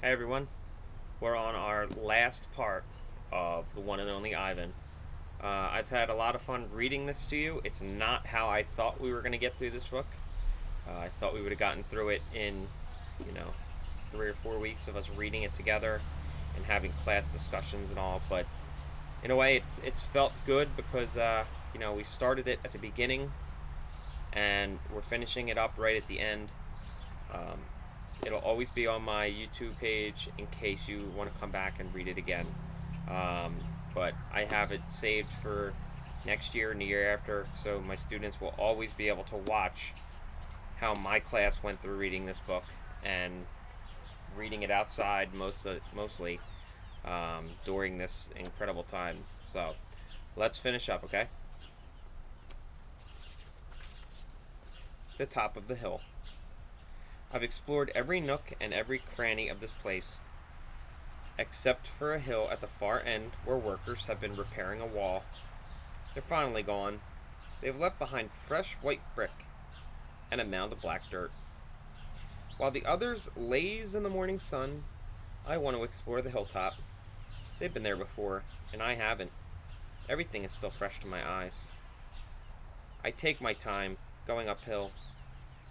Hey everyone, we're on our last part of the one and only Ivan. I've had a lot of fun reading this to you. It's not how I thought we were going to get through this book. I thought we would have gotten through it in, you know, 3 or 4 weeks of us reading it together and having class discussions and all. But in a way, it's felt good because we started it at the beginning and we're finishing it up right at the end. Um, It'll always be on my YouTube page in case you want to come back and read it again. Um, but I have it saved for next year and the year after, so my students will always be able to watch how my class went through reading this book and reading it outside mostly during this incredible time. So let's finish up, okay? The top of the hill. I've explored every nook and every cranny of this place, except for a hill at the far end where workers have been repairing a wall. They're finally gone. They've left behind fresh white brick and a mound of black dirt. While the others laze in the morning sun, I want to explore the hilltop. They've been there before, and I haven't. Everything is still fresh to my eyes. I take my time, going uphill,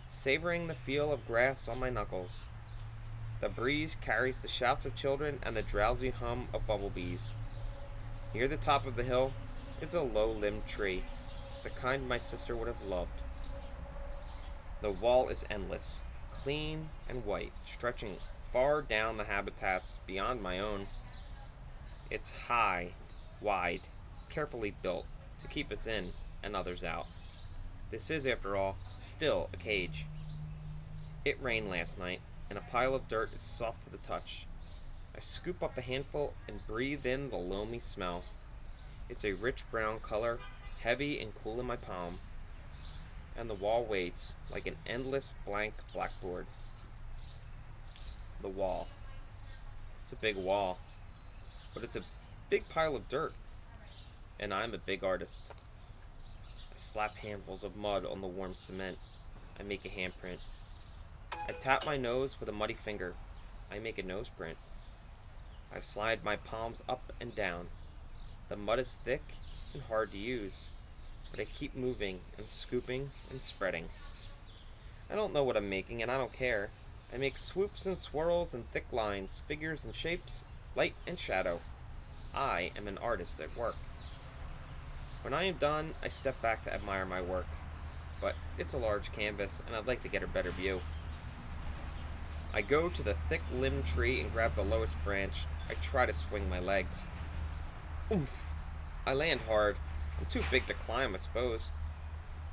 savoring the feel of grass on my knuckles. The breeze carries the shouts of children and the drowsy hum of bumblebees. Near the top of the hill is a low-limbed tree, the kind my sister would have loved. The wall is endless, clean and white, stretching far down the habitats beyond my own. It's high, wide, carefully built to keep us in and others out. This is, after all, still a cage. It rained last night, and a pile of dirt is soft to the touch. I scoop up a handful and breathe in the loamy smell. It's a rich brown color, heavy and cool in my palm, and the wall waits like an endless blank blackboard. The wall. It's a big wall, but it's a big pile of dirt, and I'm a big artist. I slap handfuls of mud on the warm cement. I make a handprint. I tap my nose with a muddy finger. I make a nose print. I slide my palms up and down. The mud is thick and hard to use, but I keep moving and scooping and spreading. I don't know what I'm making, and I don't care. I make swoops and swirls and thick lines, figures and shapes, light and shadow. I am an artist at work. When I am done, I step back to admire my work. But it's a large canvas, and I'd like to get a better view. I go to the thick limbed tree and grab the lowest branch. I try to swing my legs. Oomph! I land hard. I'm too big to climb, I suppose.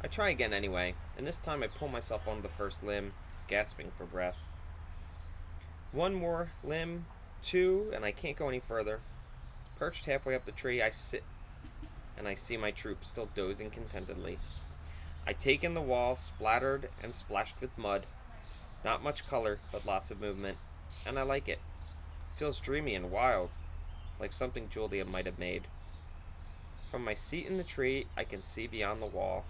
I try again anyway, and this time I pull myself onto the first limb, gasping for breath. One more limb, two, and I can't go any further. Perched halfway up the tree, I sit, and I see my troop still dozing contentedly. I take in the wall, splattered and splashed with mud. Not much color, but lots of movement, and I like it. Feels dreamy and wild, like something Julia might have made. From my seat in the tree, I can see beyond the wall.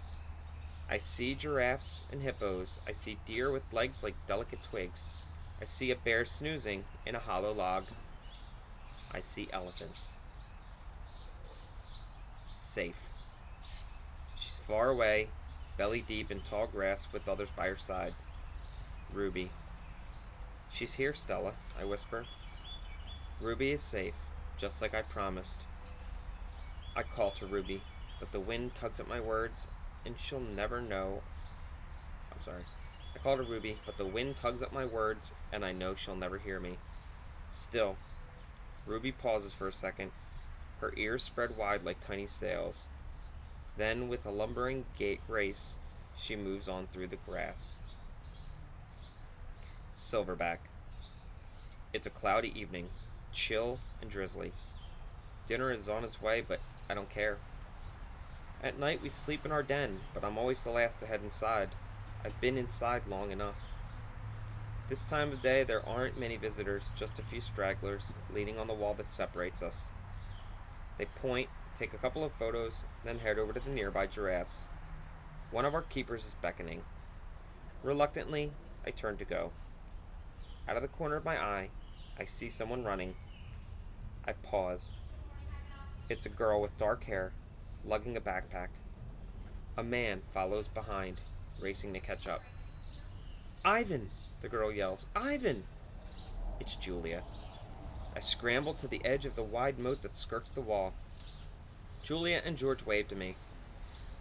I see giraffes and hippos. I see deer with legs like delicate twigs. I see a bear snoozing in a hollow log. I see elephants. Safe. She's far away, belly deep in tall grass with others by her side. Ruby. She's here, Stella, I whisper. Ruby is safe, just like I promised. I call to Ruby, but the wind tugs at my words, and she'll never know. I'm sorry. I call to Ruby, but the wind tugs at my words, and I know she'll never hear me. Still, Ruby pauses for a second, her ears spread wide like tiny sails. Then, with a lumbering grace, she moves on through the grass. Silverback. It's a cloudy evening, chill and drizzly. Dinner is on its way, but I don't care. At night we sleep in our den, but I'm always the last to head inside. I've been inside long enough. This time of day there aren't many visitors, just a few stragglers leaning on the wall that separates us. They point, take a couple of photos, then head over to the nearby giraffes. One of our keepers is beckoning. Reluctantly, I turn to go. Out of the corner of my eye, I see someone running. I pause. It's a girl with dark hair, lugging a backpack. A man follows behind, racing to catch up. Ivan! The girl yells. Ivan! It's Julia. I scramble to the edge of the wide moat that skirts the wall. Julia and George wave to me.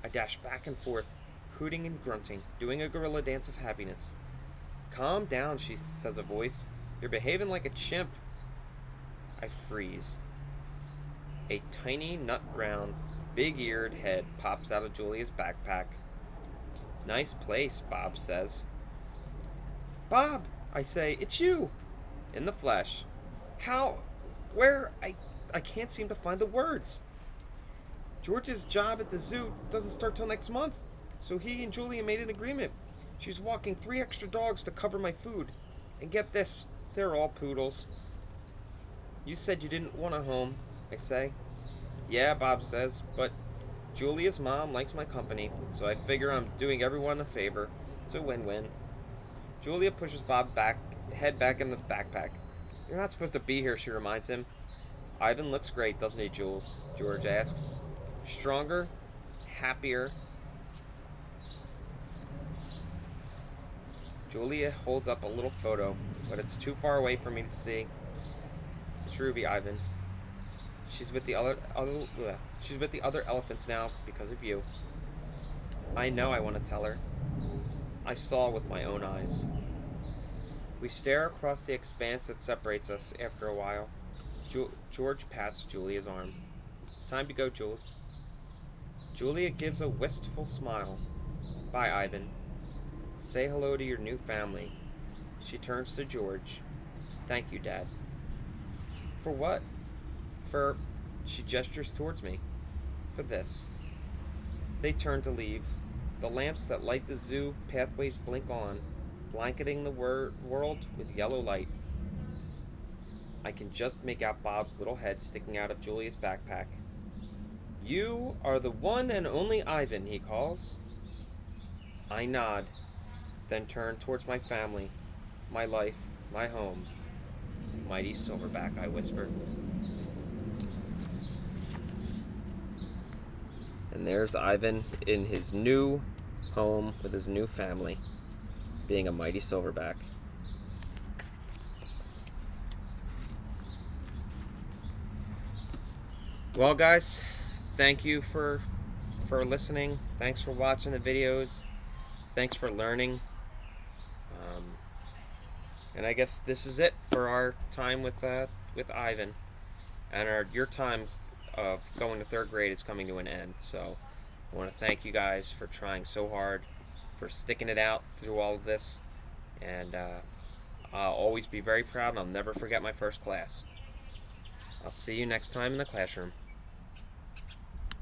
I dash back and forth, hooting and grunting, doing a gorilla dance of happiness. Calm down, says a voice. You're behaving like a chimp. I freeze. A tiny, nut-brown, big-eared head pops out of Julia's backpack. Nice place, Bob says. Bob, I say, it's you! In the flesh. How? Where? I can't seem to find the words. George's job at the zoo doesn't start till next month, so he and Julia made an agreement. She's walking 3 extra dogs to cover my food. And get this, they're all poodles. You said you didn't want a home, I say. Yeah, Bob says, but Julia's mom likes my company, so I figure I'm doing everyone a favor. It's a win-win. Julia pushes Bob head back in the backpack. You're not supposed to be here, she reminds him. Ivan looks great, doesn't he, Jules? George asks. Stronger, happier. Julia holds up a little photo, but it's too far away for me to see. It's Ruby, Ivan. She's with the other elephants now because of you. I know I want to tell her. I saw with my own eyes. We stare across the expanse that separates us after a while. George pats Julia's arm. It's time to go, Jules. Julia gives a wistful smile. Bye, Ivan. Say hello to your new family. She turns to George. Thank you, Dad. For what? She gestures towards me. For this. They turn to leave. The lamps that light the zoo pathways blink on, blanketing the world with yellow light. I can just make out Bob's little head sticking out of Julia's backpack. You are the one and only Ivan, he calls. I nod, then turn towards my family, my life, my home. Mighty Silverback, I whisper. And there's Ivan in his new home with his new family, being a mighty Silverback. Well, guys, thank you for listening. Thanks for watching the videos. Thanks for learning. And I guess this is it for our time with Ivan, and your time of going to 3rd grade is coming to an end. So I want to thank you guys for trying so hard, for sticking it out through all of this, and I'll always be very proud, and I'll never forget my first class. I'll see you next time in the classroom.